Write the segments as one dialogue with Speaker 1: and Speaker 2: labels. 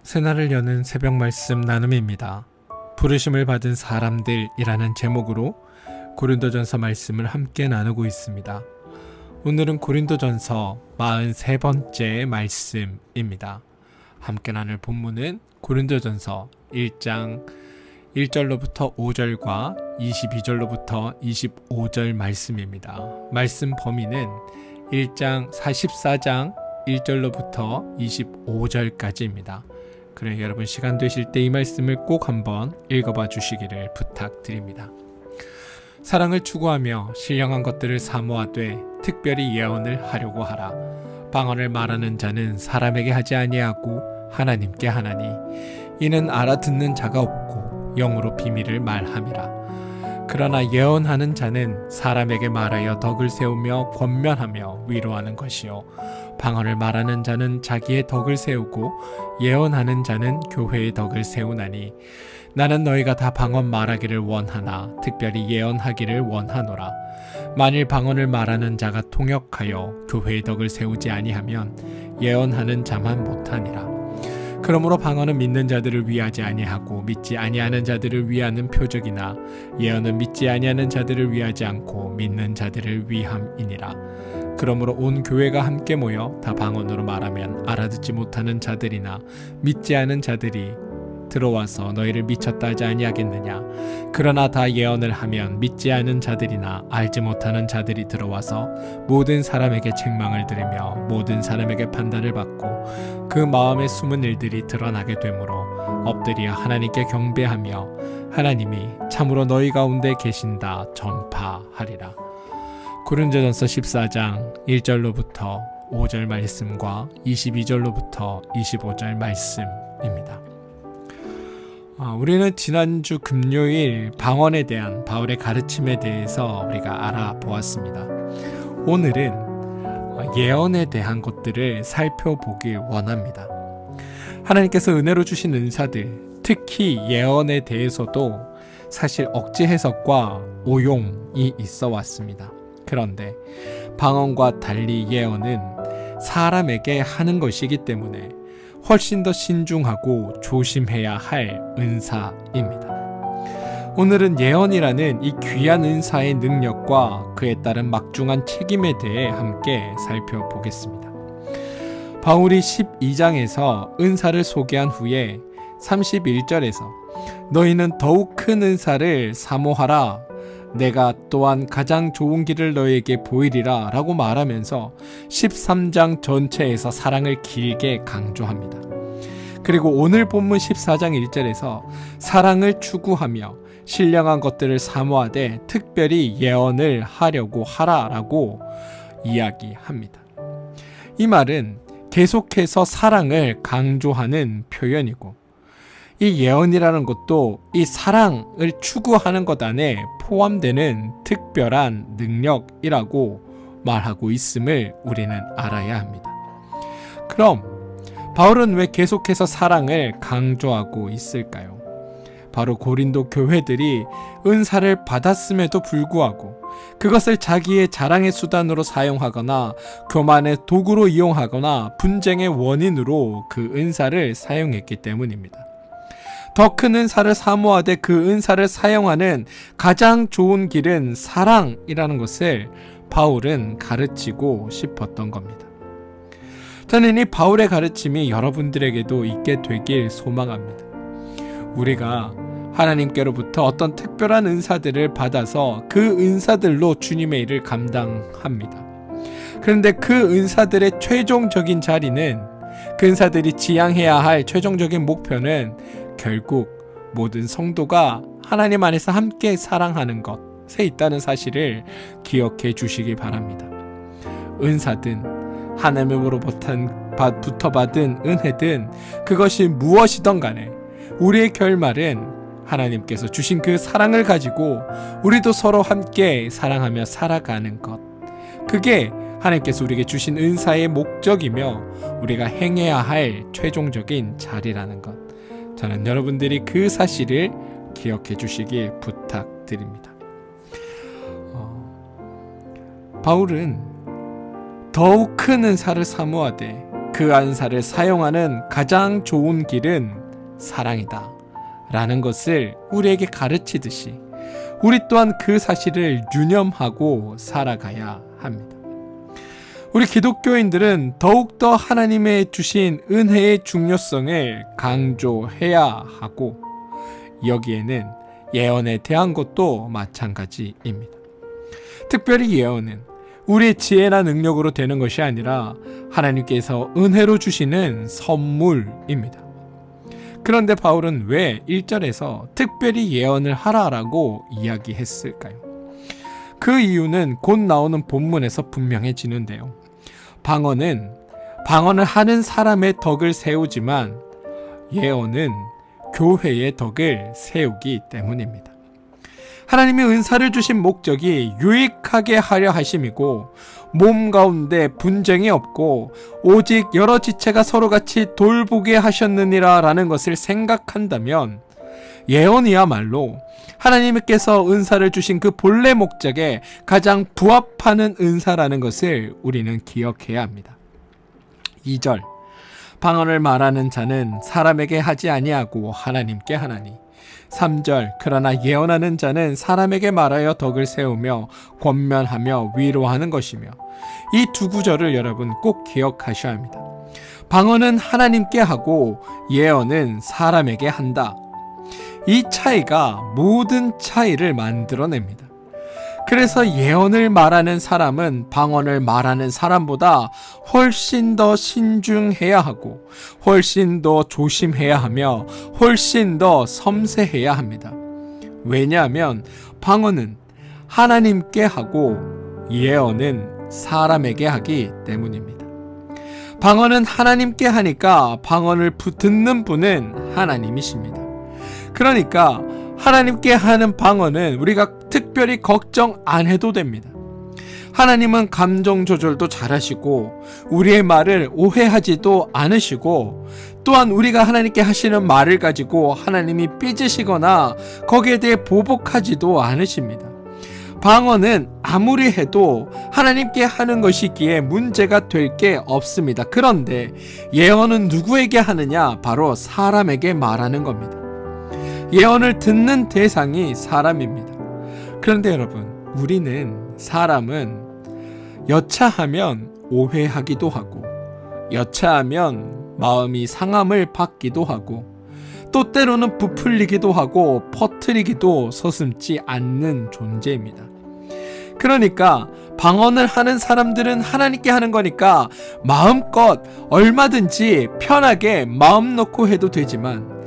Speaker 1: 새날을 여는 새벽 말씀 나눔입니다. 부르심을 받은 사람들이라는 제목으로 고린도전서 말씀을 함께 나누고 있습니다. 오늘은 고린도전서 43번째 말씀입니다. 함께 나눌 본문은 고린도전서 1장 1절로부터 5절과 22절로부터 25절 말씀입니다. 말씀 범위는 1장 44장 1절로부터 25절까지입니다. 그래 여러분 시간 되실 때 이 말씀을 꼭 한번 읽어봐 주시기를 부탁드립니다. 사랑을 추구하며 신령한 것들을 사모하되 특별히 예언을 하려고 하라. 방언을 말하는 자는 사람에게 하지 아니하고 하나님께 하나니 이는 알아듣는 자가 없고 영으로 비밀을 말함이라. 그러나 예언하는 자는 사람에게 말하여 덕을 세우며 권면하며 위로하는 것이요 방언을 말하는 자는 자기의 덕을 세우고 예언하는 자는 교회의 덕을 세우나니 나는 너희가 다 방언 말하기를 원하나 특별히 예언하기를 원하노라. 만일 방언을 말하는 자가 통역하여 교회의 덕을 세우지 아니하면 예언하는 자만 못하니라. 그러므로 방언은 믿는 자들을 위하지 아니하고 믿지 아니하는 자들을 위하는 표적이나 예언은 믿지 아니하는 자들을 위하지 않고 믿는 자들을 위함이니라. 그러므로 온 교회가 함께 모여 다 방언으로 말하면 알아듣지 못하는 자들이나 믿지 않은 자들이 들어와서 너희를 미쳤다 하지 아니하겠느냐. 그러나 다 예언을 하면 믿지 않은 자들이나 알지 못하는 자들이 들어와서 모든 사람에게 책망을 들으며 모든 사람에게 판단을 받고 그 마음에 숨은 일들이 드러나게 되므로 엎드려 하나님께 경배하며 하나님이 참으로 너희 가운데 계신다 전파하리라. 고린도전서 14장 1절로부터 5절 말씀과 22절로부터 25절 말씀입니다. 우리는 지난주 금요일 방언에 대한 바울의 가르침에 대해서 우리가 알아보았습니다. 오늘은 예언에 대한 것들을 살펴보길 원합니다. 하나님께서 은혜로 주신 은사들, 특히 예언에 대해서도 사실 억지 해석과 오용이 있어 왔습니다. 그런데 방언과 달리 예언은 사람에게 하는 것이기 때문에 훨씬 더 신중하고 조심해야 할 은사입니다. 오늘은 예언이라는 이 귀한 은사의 능력과 그에 따른 막중한 책임에 대해 함께 살펴보겠습니다. 바울이 12장에서 은사를 소개한 후에 31절에서 너희는 더욱 큰 은사를 사모하라. 내가 또한 가장 좋은 길을 너에게 보이리라 라고 말하면서 13장 전체에서 사랑을 길게 강조합니다. 그리고 오늘 본문 14장 1절에서 사랑을 추구하며 신령한 것들을 사모하되 특별히 예언을 하려고 하라 라고 이야기합니다. 이 말은 계속해서 사랑을 강조하는 표현이고 이 예언이라는 것도 이 사랑을 추구하는 것 안에 포함되는 특별한 능력이라고 말하고 있음을 우리는 알아야 합니다. 그럼 바울은 왜 계속해서 사랑을 강조하고 있을까요? 바로 고린도 교회들이 은사를 받았음에도 불구하고 그것을 자기의 자랑의 수단으로 사용하거나 교만의 도구로 이용하거나 분쟁의 원인으로 그 은사를 사용했기 때문입니다. 더 큰 은사를 사모하되 그 은사를 사용하는 가장 좋은 길은 사랑이라는 것을 바울은 가르치고 싶었던 겁니다. 저는 이 바울의 가르침이 여러분들에게도 있게 되길 소망합니다. 우리가 하나님께로부터 어떤 특별한 은사들을 받아서 그 은사들로 주님의 일을 감당합니다. 그런데 그 은사들의 최종적인 자리는 그 은사들이 지향해야 할 최종적인 목표는 결국 모든 성도가 하나님 안에서 함께 사랑하는 것에 있다는 사실을 기억해 주시기 바랍니다. 은사든 하나님으로부터 받은 은혜든 그것이 무엇이든 간에 우리의 결말은 하나님께서 주신 그 사랑을 가지고 우리도 서로 함께 사랑하며 살아가는 것, 그게 하나님께서 우리에게 주신 은사의 목적이며 우리가 행해야 할 최종적인 자리라는 것, 저는 여러분들이 그 사실을 기억해 주시길 부탁드립니다. 바울은 더욱 큰 은사를 사모하되 그 은사를 사용하는 가장 좋은 길은 사랑이다 라는 것을 우리에게 가르치듯이 우리 또한 그 사실을 유념하고 살아가야 합니다. 우리 기독교인들은 더욱더 하나님의 주신 은혜의 중요성을 강조해야 하고, 여기에는 예언에 대한 것도 마찬가지입니다. 특별히 예언은 우리의 지혜나 능력으로 되는 것이 아니라 하나님께서 은혜로 주시는 선물입니다. 그런데 바울은 왜 1절에서 특별히 예언을 하라라고 이야기했을까요? 그 이유는 곧 나오는 본문에서 분명해지는데요. 방언을 하는 사람의 덕을 세우지만 예언은 교회의 덕을 세우기 때문입니다. 하나님이 은사를 주신 목적이 유익하게 하려 하심이고, 몸 가운데 분쟁이 없고 오직 여러 지체가 서로같이 돌보게 하셨느니라 라는 것을 생각한다면 예언이야말로 하나님께서 은사를 주신 그 본래 목적에 가장 부합하는 은사라는 것을 우리는 기억해야 합니다. 2절, 방언을 말하는 자는 사람에게 하지 아니하고 하나님께 하나니. 3절, 그러나 예언하는 자는 사람에게 말하여 덕을 세우며 권면하며 위로하는 것이며. 이 두 구절을 여러분 꼭 기억하셔야 합니다. 방언은 하나님께 하고 예언은 사람에게 한다. 이 차이가 모든 차이를 만들어냅니다. 그래서 예언을 말하는 사람은 방언을 말하는 사람보다 훨씬 더 신중해야 하고, 훨씬 더 조심해야 하며, 훨씬 더 섬세해야 합니다. 왜냐하면 방언은 하나님께 하고 예언은 사람에게 하기 때문입니다. 방언은 하나님께 하니까 방언을 듣는 분은 하나님이십니다. 그러니까 하나님께 하는 방언은 우리가 특별히 걱정 안 해도 됩니다. 하나님은 감정 조절도 잘하시고 우리의 말을 오해하지도 않으시고, 또한 우리가 하나님께 하시는 말을 가지고 하나님이 삐지시거나 거기에 대해 보복하지도 않으십니다. 방언은 아무리 해도 하나님께 하는 것이기에 문제가 될 게 없습니다. 그런데 예언은 누구에게 하느냐? 바로 사람에게 말하는 겁니다. 예언을 듣는 대상이 사람입니다. 그런데 여러분, 우리는 사람은 여차하면 오해하기도 하고, 여차하면 마음이 상함을 받기도 하고, 또 때로는 부풀리기도 하고 퍼뜨리기도 서슴지 않는 존재입니다. 그러니까 방언을 하는 사람들은 하나님께 하는 거니까 마음껏 얼마든지 편하게 마음 놓고 해도 되지만,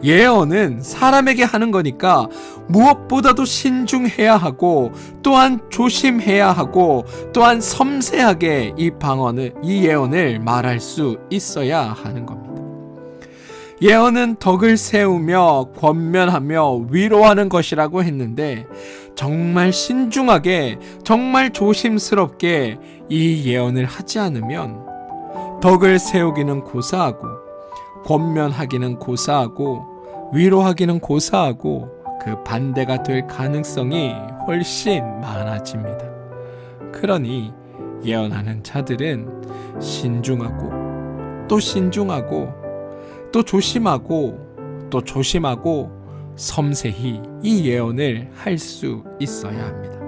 Speaker 1: 예언은 사람에게 하는 거니까 무엇보다도 신중해야 하고, 또한 조심해야 하고, 또한 섬세하게 이 예언을 말할 수 있어야 하는 겁니다. 예언은 덕을 세우며 권면하며 위로하는 것이라고 했는데, 정말 신중하게, 정말 조심스럽게 이 예언을 하지 않으면 덕을 세우기는 고사하고, 권면하기는 고사하고, 위로하기는 고사하고, 그 반대가 될 가능성이 훨씬 많아집니다. 그러니 예언하는 자들은 신중하고 또 신중하고 또 조심하고 또 조심하고 섬세히 이 예언을 할 수 있어야 합니다.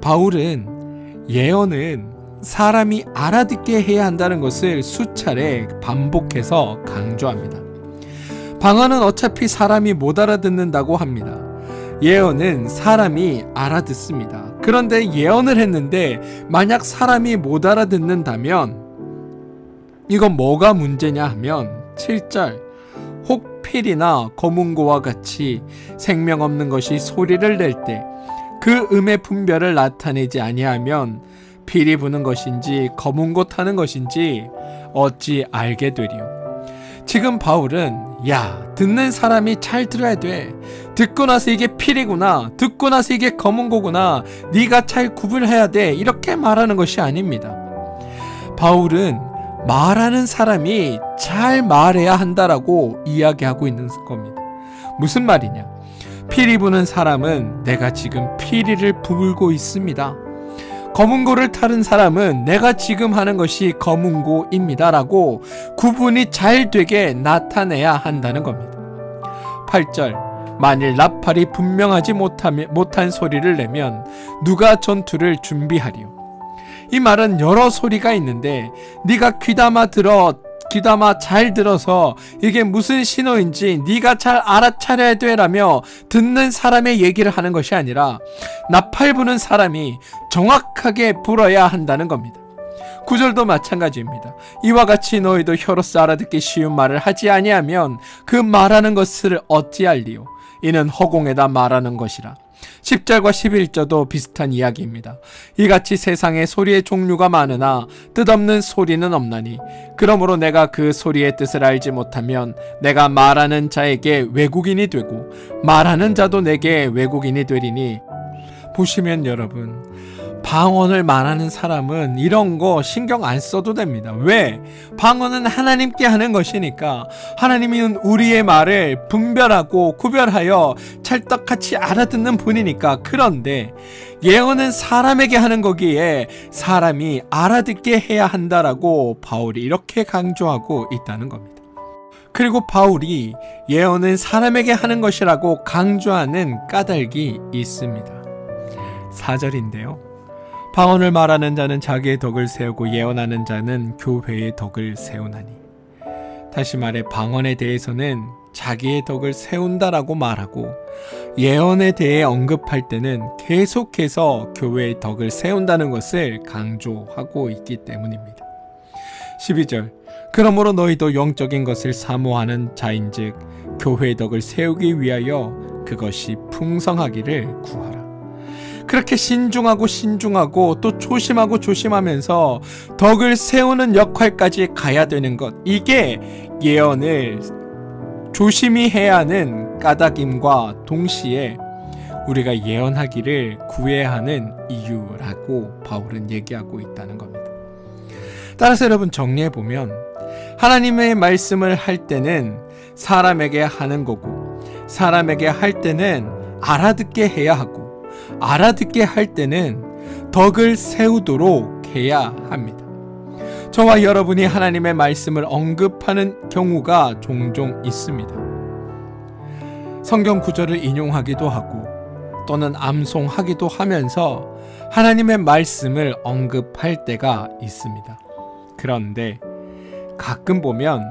Speaker 1: 바울은 예언은 사람이 알아듣게 해야 한다는 것을 수차례 반복해서 강조합니다. 방언은 어차피 사람이 못 알아듣는다고 합니다. 예언은 사람이 알아듣습니다. 그런데 예언을 했는데 만약 사람이 못 알아듣는다면 이건 뭐가 문제냐 하면 7절, 혹필이나 거문고와 같이 생명 없는 것이 소리를 낼 때 그 음의 분별을 나타내지 아니하면 필이 부는 것인지 거문고 타는 것인지 어찌 알게 되리요. 지금 바울은 듣는 사람이 잘 들어야 돼. 듣고 나서 이게 필이구나, 듣고 나서 이게 거문고구나, 네가 잘 구분해야 돼, 이렇게 말하는 것이 아닙니다. 바울은 말하는 사람이 잘 말해야 한다라고 이야기하고 있는 겁니다. 무슨 말이냐? 피리 부는 사람은 내가 지금 피리를 불고 있습니다. 검은고를 타는 사람은 내가 지금 하는 것이 검은고입니다 라고 구분이 잘 되게 나타내야 한다는 겁니다. 8절 만일 나팔이 분명하지 못한 소리를 내면 누가 전투를 준비하리요. 이 말은 여러 소리가 있는데 네가 귀담아 잘 들어서 이게 무슨 신호인지 네가 잘 알아차려야 되라며 듣는 사람의 얘기를 하는 것이 아니라 나팔 부는 사람이 정확하게 불어야 한다는 겁니다. 9절도 마찬가지입니다. 이와 같이 너희도 혀로서 알아듣기 쉬운 말을 하지 아니하면 그 말하는 것을 어찌할리요. 이는 허공에다 말하는 것이라. 10절과 11절도 비슷한 이야기입니다. 이같이 세상에 소리의 종류가 많으나 뜻없는 소리는 없나니 그러므로 내가 그 소리의 뜻을 알지 못하면 내가 말하는 자에게 외국인이 되고 말하는 자도 내게 외국인이 되리니. 보시면 여러분, 방언을 말하는 사람은 이런 거 신경 안 써도 됩니다. 왜? 방언은 하나님께 하는 것이니까 하나님이 우리의 말을 분별하고 구별하여 찰떡같이 알아듣는 분이니까. 그런데 예언은 사람에게 하는 거기에 사람이 알아듣게 해야 한다라고 바울이 이렇게 강조하고 있다는 겁니다. 그리고 바울이 예언은 사람에게 하는 것이라고 강조하는 까닭이 있습니다. 4절인데요. 방언을 말하는 자는 자기의 덕을 세우고 예언하는 자는 교회의 덕을 세우나니. 다시 말해 방언에 대해서는 자기의 덕을 세운다라고 말하고 예언에 대해 언급할 때는 계속해서 교회의 덕을 세운다는 것을 강조하고 있기 때문입니다. 12절 그러므로 너희도 영적인 것을 사모하는 자인즉 교회의 덕을 세우기 위하여 그것이 풍성하기를 구하라. 그렇게 신중하고 또 조심하면서 덕을 세우는 역할까지 가야 되는 것, 이게 예언을 조심히 해야 하는 까닭임과 동시에 우리가 예언하기를 구해야 하는 이유라고 바울은 얘기하고 있다는 겁니다. 따라서 여러분 정리해보면 하나님의 말씀을 할 때는 사람에게 하는 거고 사람에게 할 때는 알아듣게 해야 하고 알아듣게 할 때는 덕을 세우도록 해야 합니다. 저와 여러분이 하나님의 말씀을 언급하는 경우가 종종 있습니다. 성경 구절을 인용하기도 하고 또는 암송하기도 하면서 하나님의 말씀을 언급할 때가 있습니다. 그런데 가끔 보면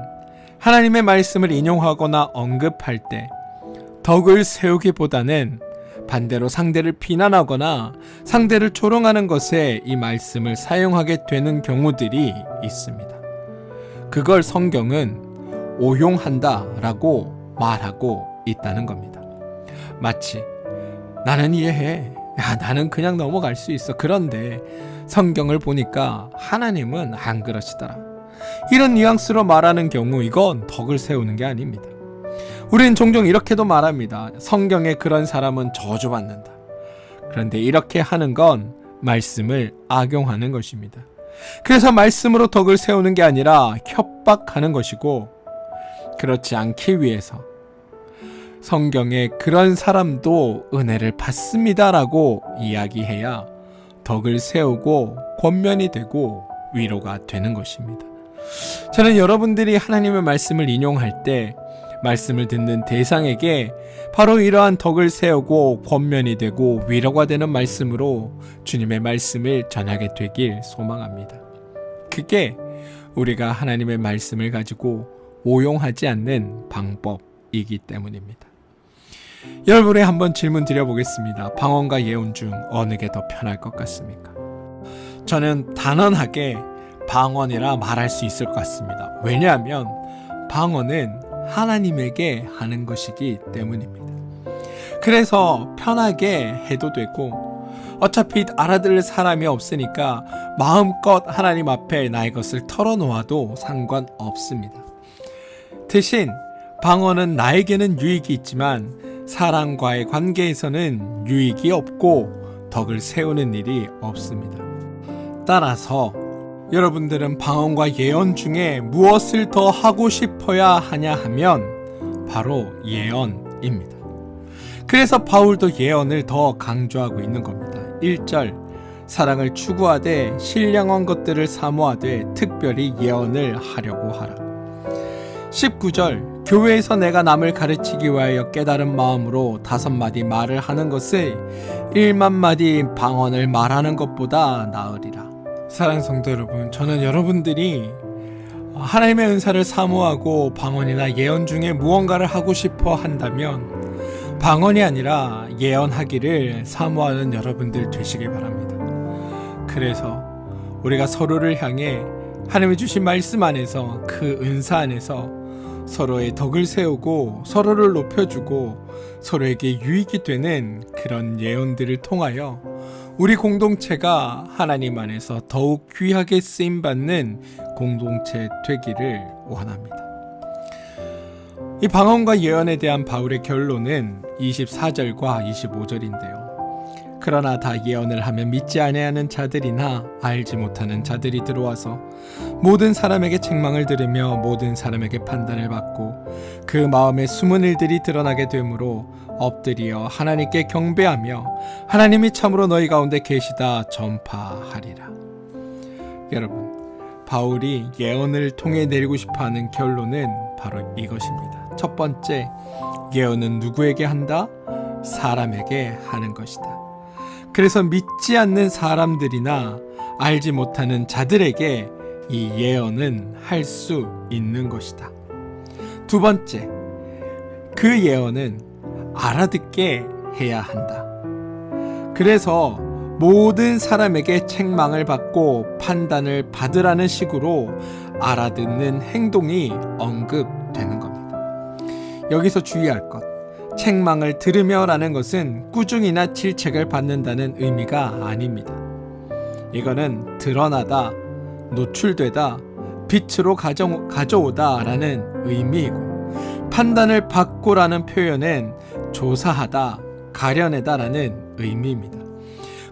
Speaker 1: 하나님의 말씀을 인용하거나 언급할 때 덕을 세우기보다는 반대로 상대를 비난하거나 상대를 조롱하는 것에 이 말씀을 사용하게 되는 경우들이 있습니다. 그걸 성경은 오용한다라고 말하고 있다는 겁니다. 마치 나는 이해해. 나는 그냥 넘어갈 수 있어. 그런데 성경을 보니까 하나님은 안 그러시더라. 이런 뉘앙스로 말하는 경우 이건 덕을 세우는 게 아닙니다. 우리는 종종 이렇게도 말합니다. 성경에 그런 사람은 저주받는다. 그런데 이렇게 하는 건 말씀을 악용하는 것입니다. 그래서 말씀으로 덕을 세우는 게 아니라 협박하는 것이고 그렇지 않기 위해서 성경에 그런 사람도 은혜를 받습니다라고 이야기해야 덕을 세우고 권면이 되고 위로가 되는 것입니다. 저는 여러분들이 하나님의 말씀을 인용할 때 말씀을 듣는 대상에게 바로 이러한 덕을 세우고 권면이 되고 위로가 되는 말씀으로 주님의 말씀을 전하게 되길 소망합니다. 그게 우리가 하나님의 말씀을 가지고 오용하지 않는 방법이기 때문입니다. 여러분에 한번 질문 드려보겠습니다. 방언과 예언 중 어느 게 더 편할 것 같습니까? 저는 단언하게 방언이라 말할 수 있을 것 같습니다. 왜냐하면 방언은 하나님에게 하는 것이기 때문입니다. 그래서 편하게 해도 되고 어차피 알아들을 사람이 없으니까 마음껏 하나님 앞에 나의 것을 털어놓아도 상관없습니다. 대신 방언은 나에게는 유익이 있지만 사람과의 관계에서는 유익이 없고 덕을 세우는 일이 없습니다. 따라서 여러분들은 방언과 예언 중에 무엇을 더 하고 싶어야 하냐 하면 바로 예언입니다. 그래서 바울도 예언을 더 강조하고 있는 겁니다. 1절 사랑을 추구하되 신령한 것들을 사모하되 특별히 예언을 하려고 하라. 19절 교회에서 내가 남을 가르치기 위하여 깨달은 마음으로 5마디 말을 하는 것을 1만 마디 방언을 말하는 것보다 나으리라. 사랑하는 성도 여러분, 저는 여러분들이 하나님의 은사를 사모하고 방언이나 예언 중에 무언가를 하고 싶어 한다면 방언이 아니라 예언하기를 사모하는 여러분들 되시길 바랍니다. 그래서 우리가 서로를 향해 하나님이 주신 말씀 안에서 그 은사 안에서 서로의 덕을 세우고 서로를 높여주고 서로에게 유익이 되는 그런 예언들을 통하여 우리 공동체가 하나님 안에서 더욱 귀하게 쓰임받는 공동체 되기를 원합니다. 이 방언과 예언에 대한 바울의 결론은 24절과 25절인데요. 그러나 다 예언을 하면 믿지 아니하는 자들이나 알지 못하는 자들이 들어와서 모든 사람에게 책망을 들으며 모든 사람에게 판단을 받고 그 마음에 숨은 일들이 드러나게 되므로 엎드려 하나님께 경배하며 하나님이 참으로 너희 가운데 계시다 전파하리라. 여러분, 바울이 예언을 통해 내리고 싶어하는 결론은 바로 이것입니다. 첫 번째, 예언은 누구에게 한다? 사람에게 하는 것이다. 그래서 믿지 않는 사람들이나 알지 못하는 자들에게 이 예언은 할 수 있는 것이다. 두 번째, 그 예언은 알아듣게 해야 한다. 그래서 모든 사람에게 책망을 받고 판단을 받으라는 식으로 알아듣는 행동이 언급되는 겁니다. 여기서 주의할 것, 책망을 들으며 라는 것은 꾸중이나 질책을 받는다는 의미가 아닙니다. 이거는 드러나다, 노출되다, 빛으로 가져오다 라는 의미이고, 판단을 받고 라는 표현은 조사하다, 가려내다 라는 의미입니다.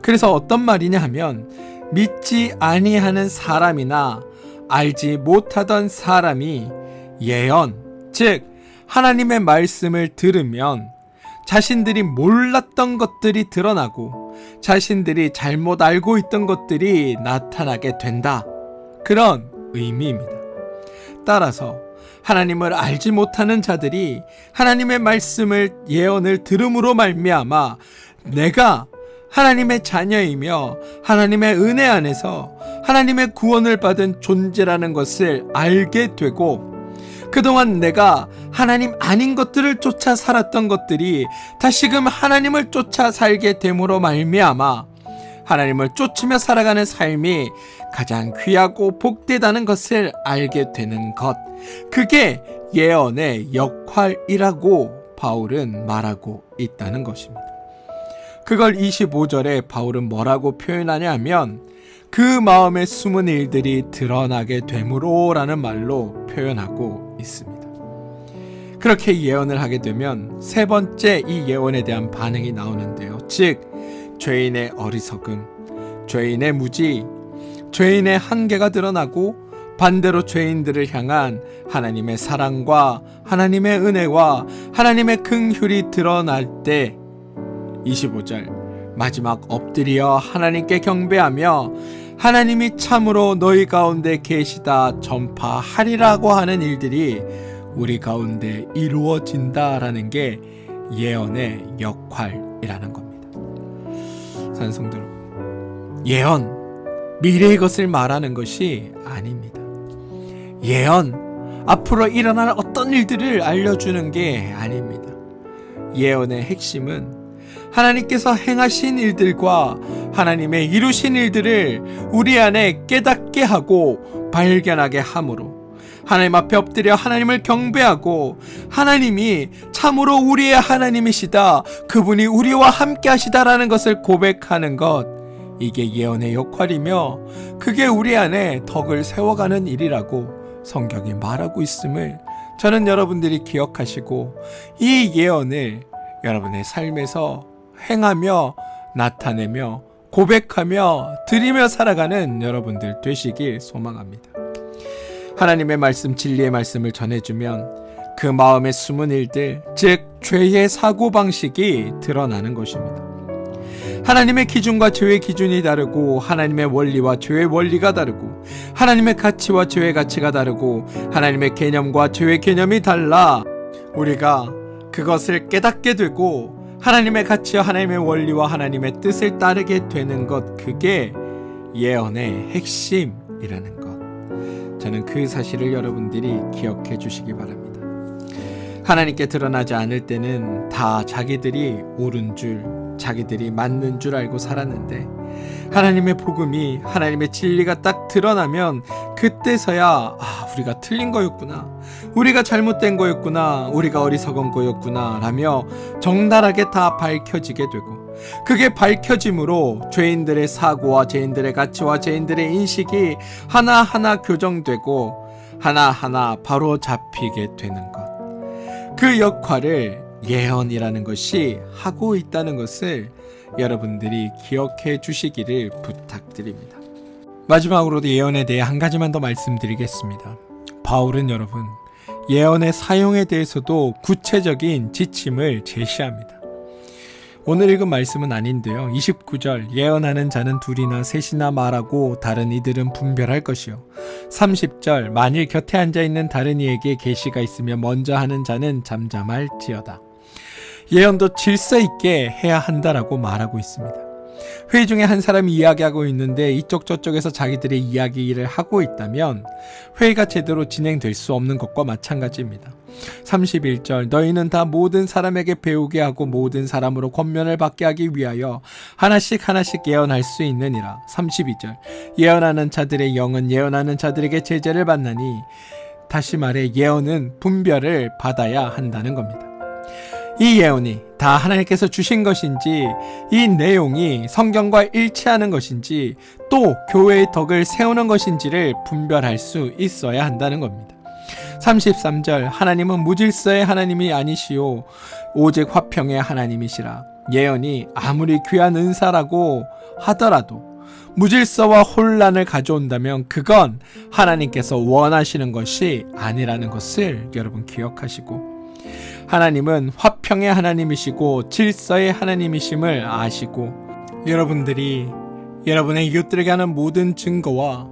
Speaker 1: 그래서 어떤 말이냐 하면 믿지 아니하는 사람이나 알지 못하던 사람이 예언, 즉 하나님의 말씀을 들으면 자신들이 몰랐던 것들이 드러나고 자신들이 잘못 알고 있던 것들이 나타나게 된다. 그런 의미입니다. 따라서 하나님을 알지 못하는 자들이 하나님의 말씀을 예언을 들음으로 말미암아 내가 하나님의 자녀이며 하나님의 은혜 안에서 하나님의 구원을 받은 존재라는 것을 알게 되고, 그동안 내가 하나님 아닌 것들을 쫓아 살았던 것들이 다시금 하나님을 쫓아 살게 됨으로 말미암아 하나님을 쫓으며 살아가는 삶이 가장 귀하고 복되다는 것을 알게 되는 것, 그게 예언의 역할이라고 바울은 말하고 있다는 것입니다. 그걸 25절에 바울은 뭐라고 표현하냐 하면 그 마음에 숨은 일들이 드러나게 되므로 라는 말로 표현하고 있습니다. 그렇게 예언을 하게 되면 세 번째 이 예언에 대한 반응이 나오는데요. 즉 죄인의 어리석음, 죄인의 무지, 죄인의 한계가 드러나고 반대로 죄인들을 향한 하나님의 사랑과 하나님의 은혜와 하나님의 긍휼이 드러날 때 25절 마지막 엎드려 하나님께 경배하며 하나님이 참으로 너희 가운데 계시다 전파하리라고 하는 일들이 우리 가운데 이루어진다라는 게 예언의 역할이라는 겁니다. 사랑하는 성도 여러분, 예언, 미래의 것을 말하는 것이 아닙니다. 예언, 앞으로 일어날 어떤 일들을 알려주는 게 아닙니다. 예언의 핵심은 하나님께서 행하신 일들과 하나님의 이루신 일들을 우리 안에 깨닫게 하고 발견하게 함으로 하나님 앞에 엎드려 하나님을 경배하고 하나님이 참으로 우리의 하나님이시다, 그분이 우리와 함께 하시다라는 것을 고백하는 것, 이게 예언의 역할이며 그게 우리 안에 덕을 세워가는 일이라고 성경이 말하고 있음을 저는 여러분들이 기억하시고 이 예언을 여러분의 삶에서 행하며 나타내며 고백하며 드리며 살아가는 여러분들 되시길 소망합니다. 하나님의 말씀, 진리의 말씀을 전해주면 그 마음에 숨은 일들, 즉 죄의 사고방식이 드러나는 것입니다. 하나님의 기준과 죄의 기준이 다르고 하나님의 원리와 죄의 원리가 다르고 하나님의 가치와 죄의 가치가 다르고 하나님의 개념과 죄의 개념이 달라. 우리가 그것을 깨닫게 되고 하나님의 가치와 하나님의 원리와 하나님의 뜻을 따르게 되는 것, 그게 예언의 핵심이라는 것. 저는 그 사실을 여러분들이 기억해 주시기 바랍니다. 하나님께 드러나지 않을 때는 다 자기들이 옳은 줄, 자기들이 맞는 줄 알고 살았는데 하나님의 복음이, 하나님의 진리가 딱 드러나면 그때서야 우리가 틀린 거였구나, 우리가 잘못된 거였구나, 우리가 어리석은 거였구나 라며 정달하게 다 밝혀지게 되고, 그게 밝혀짐으로 죄인들의 사고와 죄인들의 가치와 죄인들의 인식이 하나하나 교정되고 하나하나 바로 잡히게 되는 것, 그 역할을 예언이라는 것이 하고 있다는 것을 여러분들이 기억해 주시기를 부탁드립니다. 마지막으로도 예언에 대해 한 가지만 더 말씀드리겠습니다. 바울은 여러분, 예언의 사용에 대해서도 구체적인 지침을 제시합니다. 오늘 읽은 말씀은 아닌데요. 29절, 예언하는 자는 둘이나 셋이나 말하고 다른 이들은 분별할 것이요. 30절, 만일 곁에 앉아있는 다른 이에게 계시가 있으면 먼저 하는 자는 잠잠할지어다. 예언도 질서 있게 해야 한다라고 말하고 있습니다. 회의 중에 한 사람이 이야기하고 있는데 이쪽 저쪽에서 자기들의 이야기를 하고 있다면 회의가 제대로 진행될 수 없는 것과 마찬가지입니다. 31절, 너희는 다 모든 사람에게 배우게 하고 모든 사람으로 권면을 받게 하기 위하여 하나씩 예언할 수 있느니라. 32절, 예언하는 자들의 영은 예언하는 자들에게 제재를 받나니, 다시 말해 예언은 분별을 받아야 한다는 겁니다. 이 예언이 다 하나님께서 주신 것인지, 이 내용이 성경과 일치하는 것인지, 또 교회의 덕을 세우는 것인지를 분별할 수 있어야 한다는 겁니다. 33절, 하나님은 무질서의 하나님이 아니시오 오직 화평의 하나님이시라. 예언이 아무리 귀한 은사라고 하더라도 무질서와 혼란을 가져온다면 그건 하나님께서 원하시는 것이 아니라는 것을 여러분 기억하시고, 하나님은 화평의 하나님이시고 질서의 하나님이심을 아시고, 여러분들이 여러분의 이웃들에게 하는 모든 증거와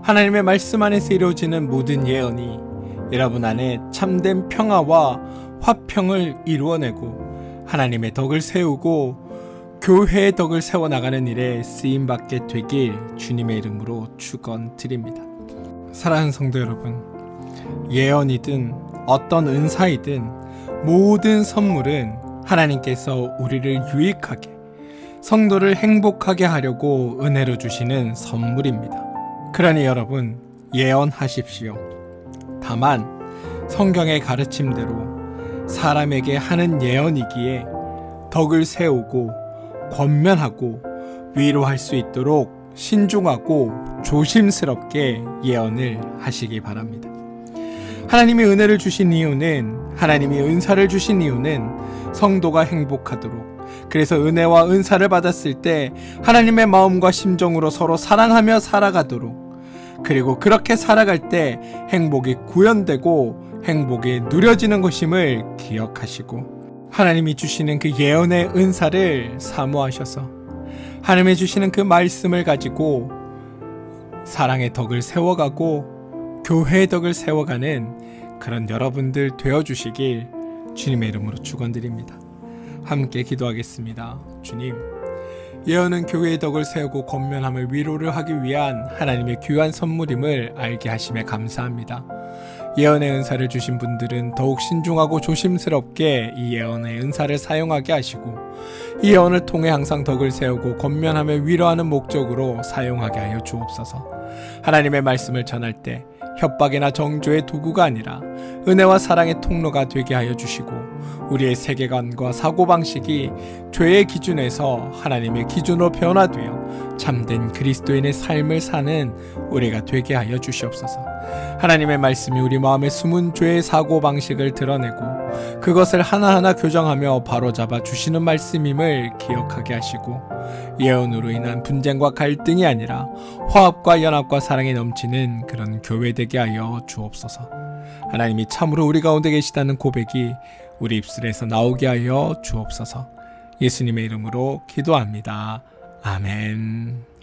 Speaker 1: 하나님의 말씀 안에서 이루어지는 모든 예언이 여러분 안에 참된 평화와 화평을 이루어내고 하나님의 덕을 세우고 교회의 덕을 세워나가는 일에 쓰임받게 되길 주님의 이름으로 축원드립니다. 사랑하는 성도 여러분, 예언이든 어떤 은사이든 모든 선물은 하나님께서 우리를 유익하게, 성도를 행복하게 하려고 은혜로 주시는 선물입니다. 그러니 여러분, 예언하십시오. 다만 성경의 가르침대로 사람에게 하는 예언이기에 덕을 세우고 권면하고 위로할 수 있도록 신중하고 조심스럽게 예언을 하시기 바랍니다. 하나님이 은혜를 주신 이유는, 하나님이 은사를 주신 이유는 성도가 행복하도록, 그래서 은혜와 은사를 받았을 때 하나님의 마음과 심정으로 서로 사랑하며 살아가도록, 그리고 그렇게 살아갈 때 행복이 구현되고 행복이 누려지는 것임을 기억하시고, 하나님이 주시는 그 예언의 은사를 사모하셔서 하나님이 주시는 그 말씀을 가지고 사랑의 덕을 세워가고 교회의 덕을 세워가는 그런 여러분들 되어주시길 주님의 이름으로 축원드립니다. 함께 기도하겠습니다. 주님, 예언은 교회의 덕을 세우고 권면함을 위로를 하기 위한 하나님의 귀한 선물임을 알게 하심에 감사합니다. 예언의 은사를 주신 분들은 더욱 신중하고 조심스럽게 이 예언의 은사를 사용하게 하시고, 이 예언을 통해 항상 덕을 세우고 권면하며 위로하는 목적으로 사용하게 하여 주옵소서. 하나님의 말씀을 전할 때 협박이나 정죄의 도구가 아니라 은혜와 사랑의 통로가 되게 하여 주시고, 우리의 세계관과 사고방식이 죄의 기준에서 하나님의 기준으로 변화되어 참된 그리스도인의 삶을 사는 우리가 되게 하여 주시옵소서. 하나님의 말씀이 우리 마음의 숨은 죄의 사고방식을 드러내고 그것을 하나하나 교정하며 바로잡아 주시는 말씀임을 기억하게 하시고, 예언으로 인한 분쟁과 갈등이 아니라 화합과 연합과 사랑이 넘치는 그런 교회 되게 하여 주옵소서. 하나님이 참으로 우리 가운데 계시다는 고백이 우리 입술에서 나오게 하여 주옵소서. 예수님의 이름으로 기도합니다. 아멘.